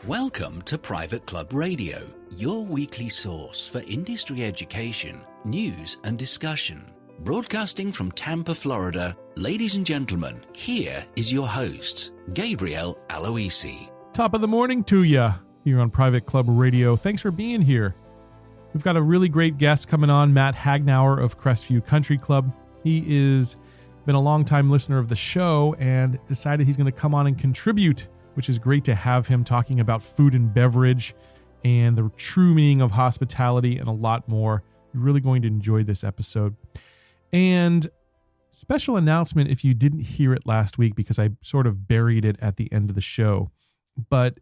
Welcome to Private Club Radio, your weekly source for industry education, news and discussion. Broadcasting from Tampa, Florida, ladies and gentlemen, here is your host, Gabriel Aloisi. Top of the morning to ya here on Private Club Radio. Thanks for being here. We've got a really great guest coming on, Matt Hagnauer of Crestview Country Club. He is been a longtime listener of the show and decided he's going to come on and contribute, which is great to have him talking about food and beverage and the true meaning of hospitality and a lot more. You're really going to enjoy this episode. And special announcement if you didn't hear it last week, because I sort of buried it at the end of the show, but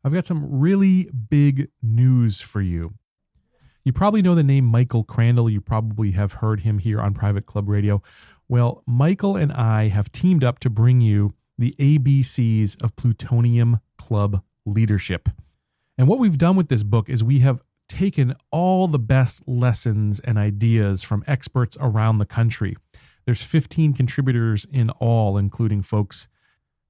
I've got some really big news for you. You probably know the name Michael Crandall. You probably have heard him here on Private Club Radio. Well, Michael and I have teamed up to bring you the ABCs of Plutonium Club Leadership. And what we've done with this book is we have taken all the best lessons and ideas from experts around the country. There's 15 contributors in all, including folks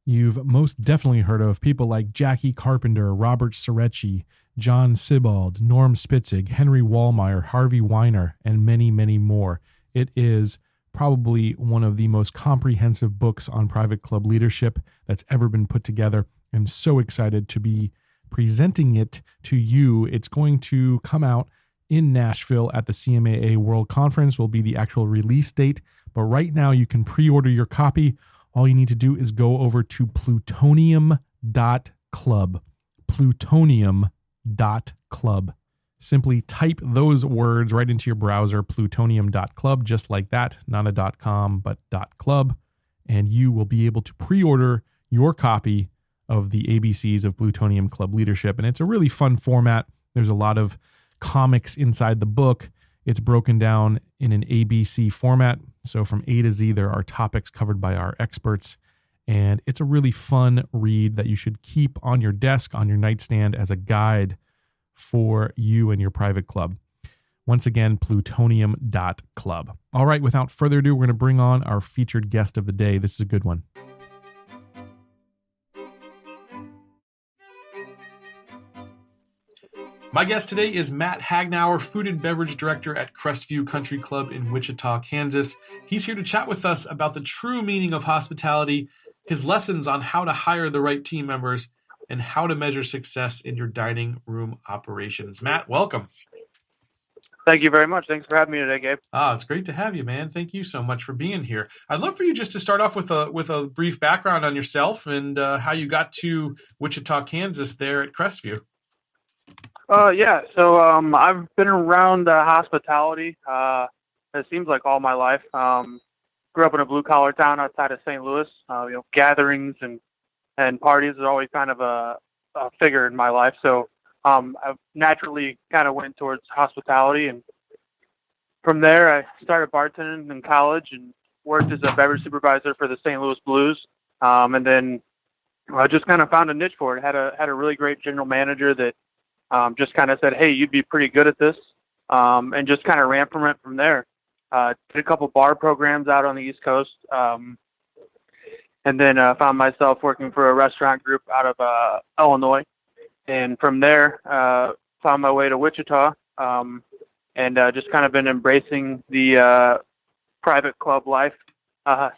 you've most definitely heard of, people like Jackie Carpenter, Robert Cerecci, John Sibald, Norm Spitzig, Henry Wallmeyer, Harvey Weiner, and many, many more. It is probably one of the most comprehensive books on private club leadership that's ever been put together. I'm so excited to be presenting it to you. It's going to come out in Nashville at the CMAA World Conference, will be the actual release date. But right now you can pre-order your copy. All you need to do is go over to plutonium.club. Plutonium.club. Simply type those words right into your browser, plutonium.club, just like that, not a .com, but .club, and you will be able to pre-order your copy of the ABCs of Plutonium Club Leadership. And it's a really fun format. There's a lot of comics inside the book. It's broken down in an ABC format. So from A to Z, there are topics covered by our experts. And it's a really fun read that you should keep on your desk, on your nightstand as a guide for you and your private club. Once again, plutonium.club. All right, without further ado, we're going to bring on our featured guest of the day. This is a good one. My guest today is Matt Hagnauer, Food and Beverage Director at Crestview Country Club in Wichita, Kansas. He's here to chat with us about the true meaning of hospitality, his lessons on how to hire the right team members, and how to measure success in your dining room operations. Matt, welcome. Thank you very much. Thanks for having me today, Gabe. It's great to have you, man. Thank you so much for being here. I'd love for you just to start off with a brief background on yourself and how you got to Wichita, Kansas there at Crestview. So I've been around hospitality, it seems like all my life. Grew up in a blue-collar town outside of St. Louis. Gatherings and parties are always kind of a figure in my life. So I naturally kind of went towards hospitality. And from there, I started bartending in college and worked as a beverage supervisor for the St. Louis Blues. And then I just kind of found a niche for it. Had a really great general manager that just kind of said, hey, you'd be pretty good at this, and just kind of ran from there. Did a couple bar programs out on the East Coast, and then found myself working for a restaurant group out of Illinois. And from there, found my way to Wichita, and just kind of been embracing the private club life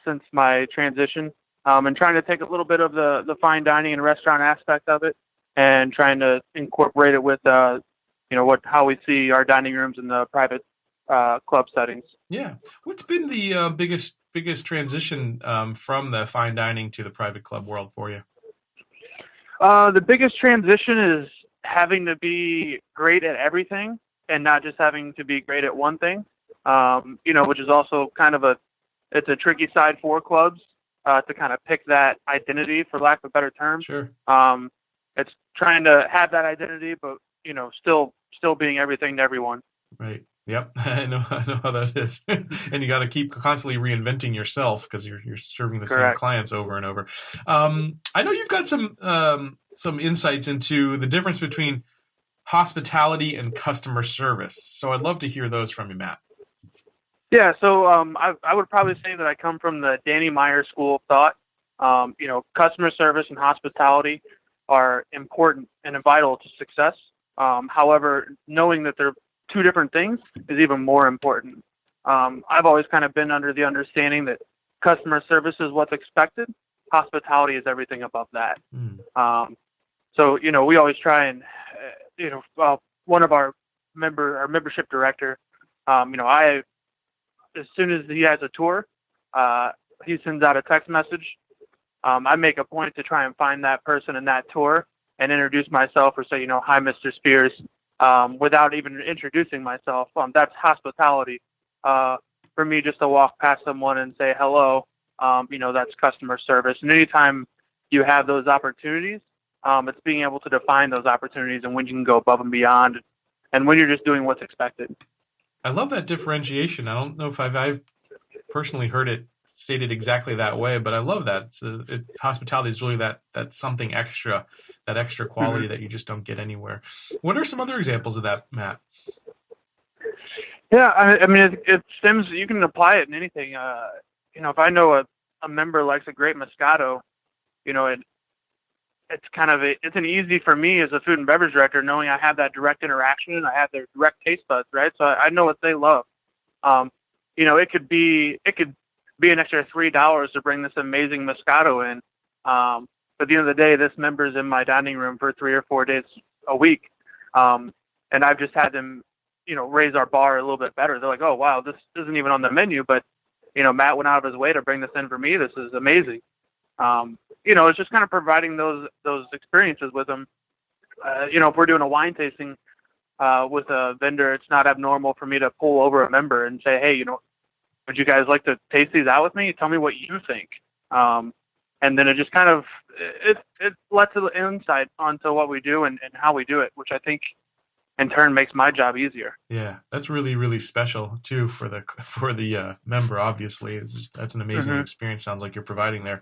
since my transition, and trying to take a little bit of the fine dining and restaurant aspect of it and trying to incorporate it with how we see our dining rooms in the private club settings. Yeah. What's been the biggest transition from the fine dining to the private club world for you? The biggest transition is having to be great at everything and not just having to be great at one thing, which is also kind of it's a tricky side for clubs to kind of pick that identity, for lack of a better term. Sure. It's trying to have that identity, but, still being everything to everyone. Right. Yep. I know how that is. And you got to keep constantly reinventing yourself because you're serving the Correct. Same clients over and over. I know you've got some insights into the difference between hospitality and customer service. So I'd love to hear those from you, Matt. Yeah. So I would probably say that I come from the Danny Meyer school of thought. Customer service and hospitality are important and vital to success. However, knowing that they're two different things is even more important. I've always kind of been under the understanding that customer service is what's expected. Hospitality is everything above that. So, we always try and, one of our membership director, as soon as he has a tour, he sends out a text message. I make a point to try and find that person in that tour and introduce myself or say, hi, Mr. Spears, without even introducing myself. That's hospitality. For me, just to walk past someone and say hello, that's customer service. And anytime you have those opportunities, it's being able to define those opportunities and when you can go above and beyond and when you're just doing what's expected. I love that differentiation. I don't know if I've personally heard it stated exactly that way, but I love that. Hospitality is really that something extra, that extra quality that you just don't get anywhere. What are some other examples of that, Matt? Yeah, I mean, it stems. You can apply it in anything. If I know a member likes a great Moscato, it's an easy for me as a food and beverage director, knowing I have that direct interaction, I have their direct taste buds, right? So I know what they love. It could be an extra $3 to bring this amazing Moscato in. But at the end of the day, this member's in my dining room for 3 or 4 days a week, and I've just had them, raise our bar a little bit better. They're like, oh wow, this isn't even on the menu, but Matt went out of his way to bring this in for me. This is amazing. It's just kind of providing those experiences with them. If we're doing a wine tasting with a vendor, it's not abnormal for me to pull over a member and say, hey, would you guys like to taste these out with me? Tell me what you think. And then it just kind of, it lets an insight onto what we do and how we do it, which I think in turn makes my job easier. Yeah, that's really, really special too for the member. Obviously, that's an amazing experience. Sounds like you're providing there.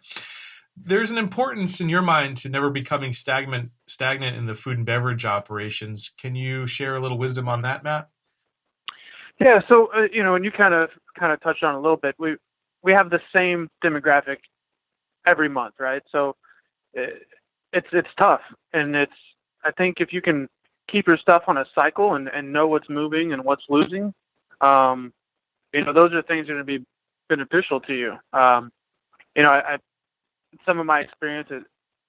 There's an importance in your mind to never becoming stagnant in the food and beverage operations. Can you share a little wisdom on that, Matt? Yeah. So and you kind of touched on a little bit. We have the same demographic every month, right? So it's tough, and I think if you can keep your stuff on a cycle and know what's moving and what's losing, those are things that are going to be beneficial to you. Some of my experiences,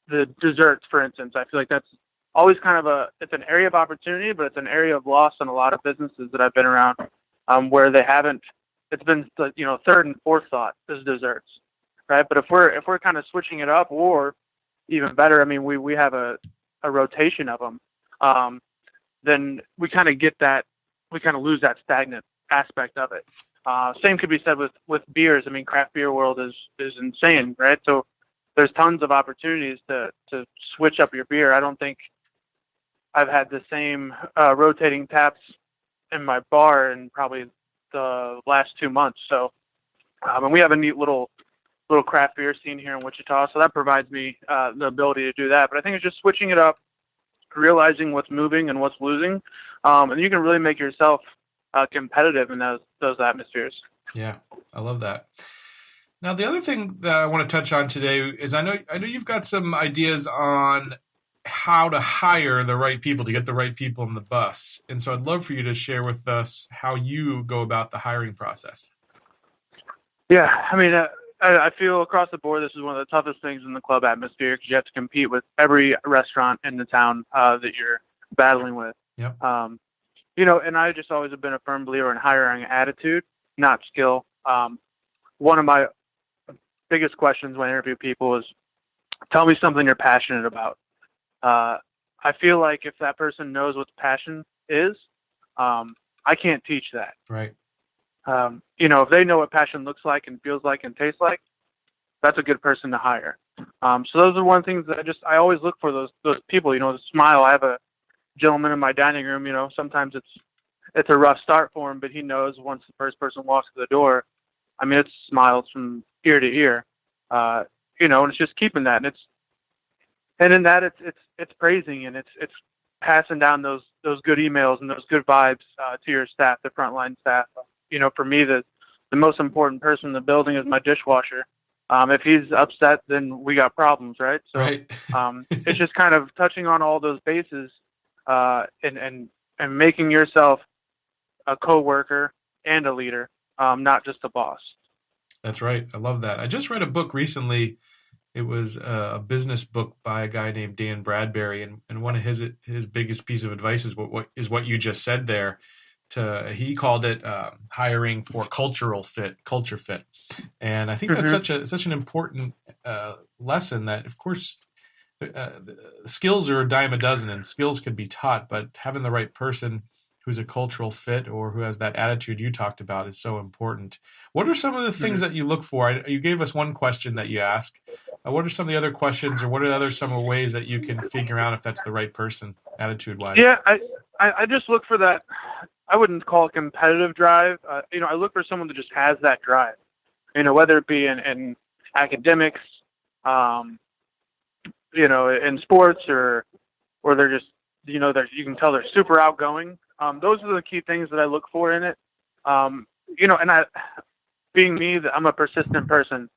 the desserts, for instance, I feel like that's always kind of it's an area of opportunity, but it's an area of loss in a lot of businesses that I've been around, where they haven't, it's been, third and fourth thought is desserts, right? But if we're kind of switching it up, or even better, I mean, we have a rotation of them, then we kind of lose that stagnant aspect of it. Same could be said with beers. I mean, craft beer world is insane, right? So there's tons of opportunities to switch up your beer. I don't think I've had the same rotating taps in my bar in probably the last 2 months. So, and we have a neat little craft beer scene here in Wichita, so that provides me the ability to do that. But I think it's just switching it up, realizing what's moving and what's losing, and you can really make yourself competitive in those atmospheres. Yeah, I love that. Now, the other thing that I want to touch on today is I know you've got some ideas on how to hire the right people, to get the right people on the bus. And so I'd love for you to share with us how you go about the hiring process. Yeah, I mean, I feel across the board this is one of the toughest things in the club atmosphere, because you have to compete with every restaurant in the town that you're battling with. Yep. And I just always have been a firm believer in hiring attitude, not skill. One of my biggest questions when I interview people is, tell me something you're passionate about. I feel like if that person knows what passion is, I can't teach that. Right. If they know what passion looks like and feels like and tastes like, that's a good person to hire. So those are one things that I always look for, those people, the smile. I have a gentleman in my dining room, sometimes it's a rough start for him, but he knows once the first person walks through the door, I mean, it's smiles from ear to ear, and it's just keeping that. And in that it's praising, and it's passing down those good emails and those good vibes to your staff, the frontline staff. For me, the most important person in the building is my dishwasher. If he's upset, then we got problems, right? So Right. it's just kind of touching on all those bases, and making yourself a coworker and a leader, not just a boss. That's right. I love that. I just read a book recently. It was a business book by a guy named Dan Bradbury, and one of his biggest piece of advice is what you just said there. He called it hiring for culture fit, and I think that's such an important lesson. That of course, skills are a dime a dozen, and skills can be taught, but having the right person who's a cultural fit or who has that attitude you talked about is so important. What are some of the things that you look for? You gave us one question that you ask. What are some of the other questions, or what are some of the ways that you can figure out if that's the right person, attitude-wise? Yeah, I just look for that. I wouldn't call it competitive drive. I look for someone that just has that drive. Whether it be in academics, in sports, or they're just, that you can tell they're super outgoing. Those are the key things that I look for in it. And being me, I'm a persistent person.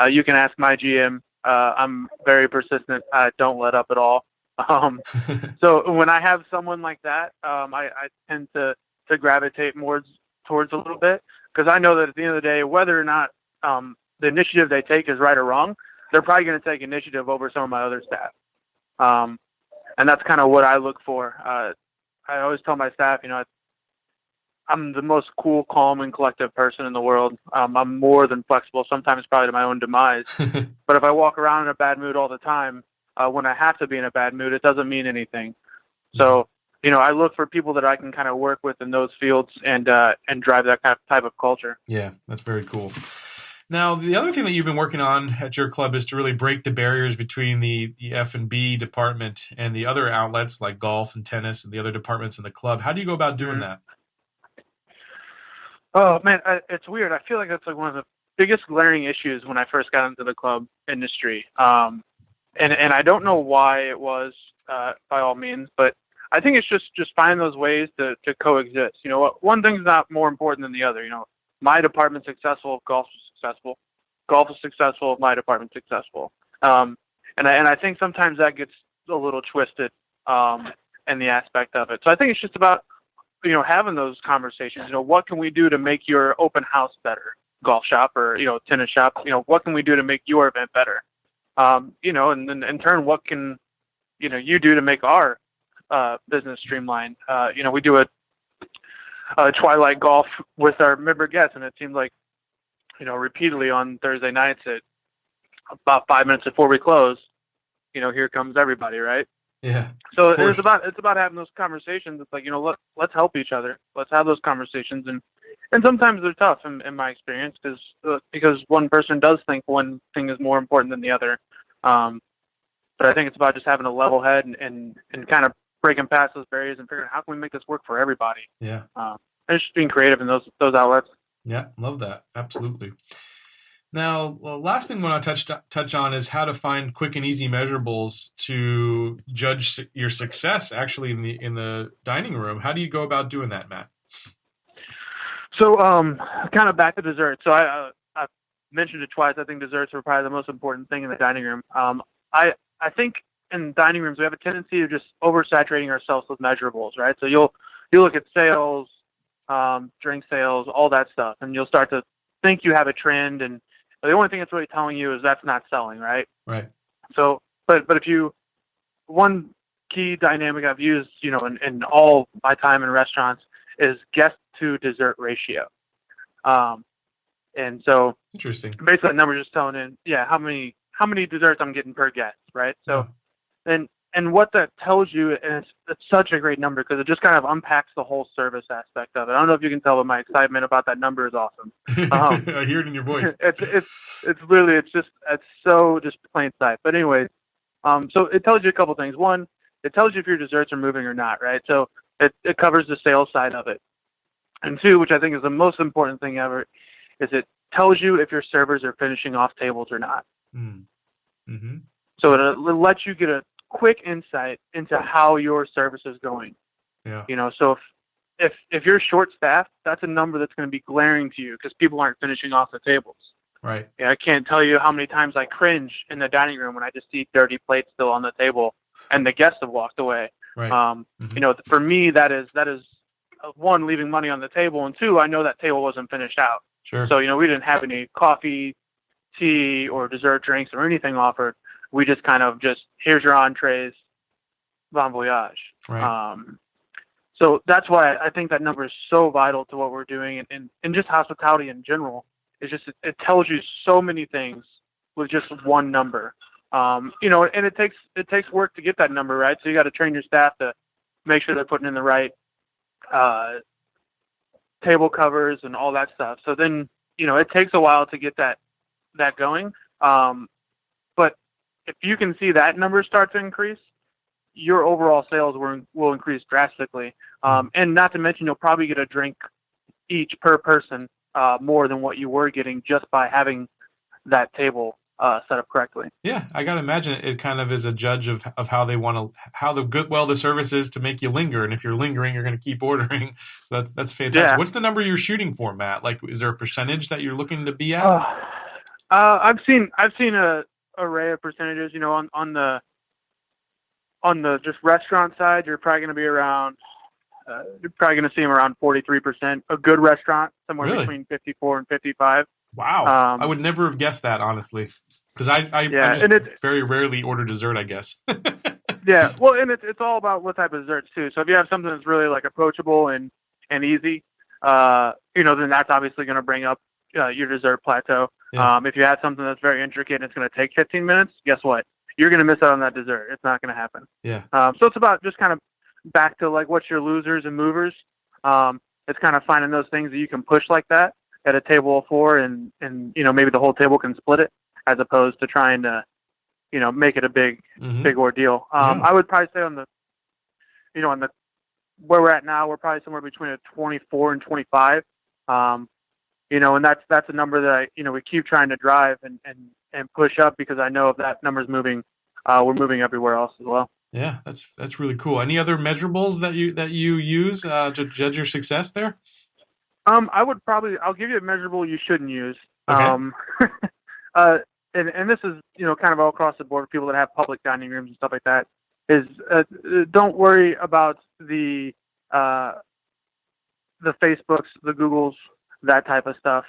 You can ask my GM. I'm very persistent. I don't let up at all. So when I have someone like that, I tend to gravitate more towards a little bit, because I know that at the end of the day, whether or not the initiative they take is right or wrong, they're probably going to take initiative over some of my other staff. And that's kind of what I look for. I always tell my staff, I'm the most cool, calm, and collective person in the world. I'm more than flexible, sometimes probably to my own demise. But if I walk around in a bad mood all the time, when I have to be in a bad mood, it doesn't mean anything. So, I look for people that I can kind of work with in those fields and drive that kind of type of culture. Yeah, that's very cool. Now, the other thing that you've been working on at your club is to really break the barriers between the F&B department and the other outlets like golf and tennis and the other departments in the club. How do you go about doing that? Oh, man, it's weird. I feel like that's like one of the biggest glaring issues when I first got into the club industry. And I don't know why it was, by all means, but I think it's just finding those ways to coexist. One thing's not more important than the other. My department's successful, golf's successful. Golf is successful, my department's successful. And I think sometimes that gets a little twisted in the aspect of it. So I think it's just about, having those conversations. What can we do to make your open house better? Golf shop or, tennis shop, what can we do to make your event better? And then in turn, what can, you do to make our business streamlined? We do a twilight golf with our member guests, and it seemed like, repeatedly on Thursday nights at about 5 minutes before we close, here comes everybody, right? Yeah. So it's about having those conversations. It's like, let's help each other. Let's have those conversations, and sometimes they're tough in my experience, because one person does think one thing is more important than the other. But I think it's about just having a level head and kind of breaking past those barriers and figuring out how can we make this work for everybody. Yeah. And just being creative in those outlets. Yeah, love that. Absolutely. Now, last thing I want to touch on is how to find quick and easy measurables to judge your success actually in the dining room. How do you go about doing that, Matt? So, kind of back to dessert. So I mentioned it twice. I think desserts are probably the most important thing in the dining room. I think in dining rooms we have a tendency of just oversaturating ourselves with measurables, right? So you'll look at sales, drink sales, all that stuff, and you'll start to think you have a trend, and the only thing it's really telling you is that's not selling, right? Right. So, but one key dynamic I've used, in all my time in restaurants is guest to dessert ratio. And so interesting. Basically that number is just telling in, how many desserts I'm getting per guest, right? So, and what that tells you, and it's such a great number because it just kind of unpacks the whole service aspect of it. I don't know if you can tell, but my excitement about that number is awesome. I hear it in your voice. It's literally, it's so just plain sight. But anyways, so it tells you a couple things. One, it tells you if your desserts are moving or not, right? So it covers the sales side of it. And two, which I think is the most important thing ever, is it tells you if your servers are finishing off tables or not. Mm-hmm. So it lets you get a quick insight into how your service is going. Yeah. So if you're short staffed, that's a number that's going to be glaring to you because people aren't finishing off the tables. Right. Yeah, I can't tell you how many times I cringe in the dining room when I just see dirty plates still on the table and the guests have walked away. Right. For me, that is one, leaving money on the table, and two, I know that table wasn't finished out. Sure. So, we didn't have any coffee, tea, or dessert drinks or anything offered. We just kind of here's your entrees, bon voyage. Right. So that's why I think that number is so vital to what we're doing, and just hospitality in general. It's just, it tells you so many things with just one number. And it takes work to get that number right. So you got to train your staff to make sure they're putting in the right table covers and all that stuff. So then, it takes a while to get that going. But if you can see that number start to increase, your overall sales will increase drastically. And not to mention, you'll probably get a drink each per person more than what you were getting just by having that table set up correctly. Yeah, I got to imagine it kind of is a judge of how they want to, how the service is to make you linger. And if you're lingering, you're going to keep ordering. So that's fantastic. Yeah. What's the number you're shooting for, Matt? Like, is there a percentage that you're looking to be at? I've seen a array of percentages. On the just restaurant side, you're probably going to be around. You're probably going to see them around 43%. A good restaurant, somewhere between 54 and 55. Wow, I would never have guessed that, honestly, because I just very rarely order dessert, I guess. Yeah, well, and it's all about what type of desserts too. So if you have something that's really like approachable and easy, then that's obviously going to bring up your dessert plateau. Yeah. If you have something that's very intricate and it's going to take 15 minutes, guess what? You're going to miss out on that dessert. It's not going to happen. Yeah. So it's about just kind of back to like what's your losers and movers. It's kind of finding those things that you can push like that at a table of four, and maybe the whole table can split it, as opposed to trying to make it a big ordeal. I would probably say on the where we're at now, we're probably somewhere between a 24 and 25. And that's a number that we keep trying to drive and push up, because I know if that number's moving, we're moving everywhere else as well. Yeah, that's really cool. Any other measurables that you use to judge your success there? I'll give you a measurable you shouldn't use. Okay. And this is, kind of all across the board for people that have public dining rooms and stuff like that, is don't worry about the Facebooks, the Googles, that type of stuff.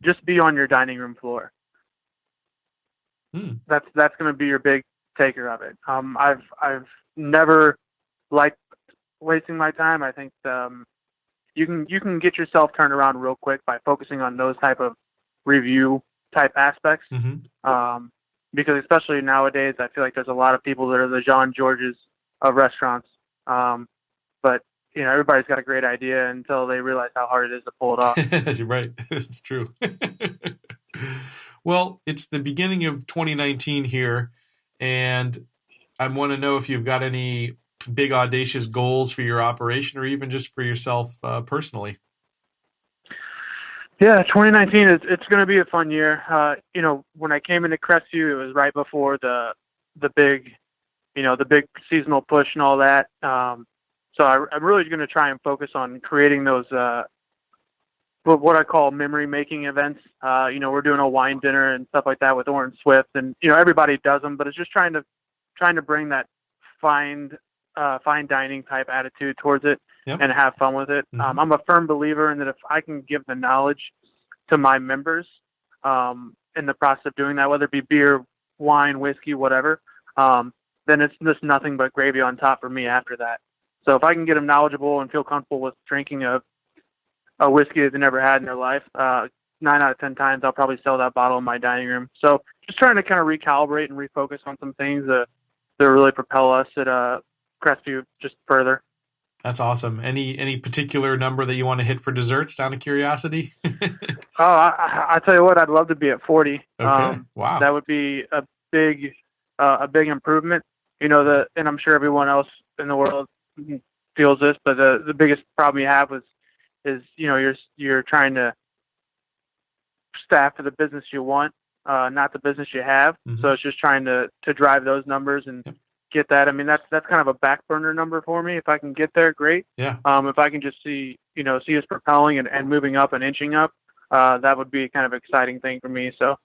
Just be on your dining room floor. That's going to be your big taker of it. I've never liked wasting my time. I think you can get yourself turned around real quick by focusing on those type of review type aspects. Because especially nowadays, I feel like there's a lot of people that are the Jean Georges of restaurants. But everybody's got a great idea until they realize how hard it is to pull it off. You're right. It's true. Well, it's the beginning of 2019 here, and I want to know if you've got any big audacious goals for your operation, or even just for yourself personally. Yeah, 2019 it's going to be a fun year. When I came into Crestview, it was right before the big seasonal push and all that. So I'm really going to try and focus on creating those what I call memory making events. We're doing a wine dinner and stuff like that with Orange Swift, and everybody does them, but it's just trying to bring that fine dining type attitude towards it. Yep. And have fun with it. I'm a firm believer in that if I can give the knowledge to my members in the process of doing that, whether it be beer, wine, whiskey, whatever, then it's just nothing but gravy on top for me after that. So if I can get them knowledgeable and feel comfortable with drinking a whiskey that they never had in their life, 9 out of 10 times I'll probably sell that bottle in my dining room. So just trying to kind of recalibrate and refocus on some things that really propel us at Crestview just further. That's awesome. Any particular number that you want to hit for desserts, out of curiosity? I tell you what, I'd love to be at 40. Okay. Wow. That would be a big improvement. And I'm sure everyone else in the world feels this, but the biggest problem you have is you're trying to staff for the business you want, not the business you have. So it's just trying to drive those numbers and get that. I mean, that's kind of a back burner number for me. If I can get there, great. Yeah. If I can just see us propelling and moving up and inching up, that would be kind of an exciting thing for me. So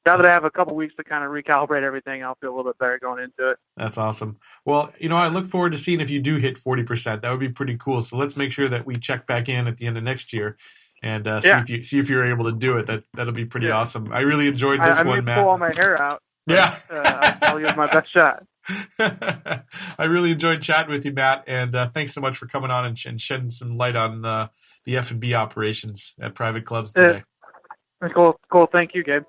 now that I have a couple weeks to kind of recalibrate everything, I'll feel a little bit better going into it. That's awesome. Well, I look forward to seeing if you do hit 40%. That would be pretty cool. So let's make sure that we check back in at the end of next year and see if you're able to do it. That'll be pretty awesome. I really enjoyed this one, Matt. I may pull all my hair out. Yeah. I'll give my best shot. I really enjoyed chatting with you, Matt, and thanks so much for coming on and shedding some light on the F&B operations at private clubs today. Cool. Thank you, Gabe.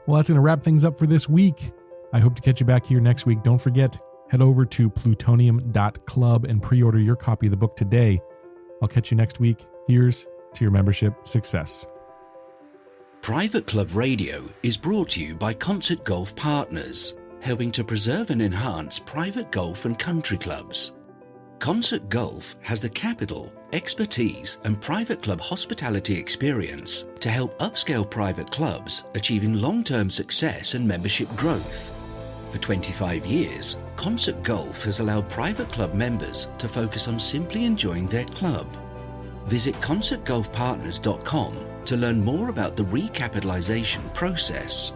Well, that's going to wrap things up for this week. I hope to catch you back here next week. Don't forget, head over to plutonium.club and pre-order your copy of the book today. I'll catch you next week. Here's to your membership success. Private Club Radio is brought to you by Concert Golf Partners, helping to preserve and enhance private golf and country clubs. Concert Golf has the capital, expertise, and private club hospitality experience to help upscale private clubs achieving long-term success and membership growth. For 25 years, Concert Golf has allowed private club members to focus on simply enjoying their club. Visit concertgolfpartners.com to learn more about the recapitalization process.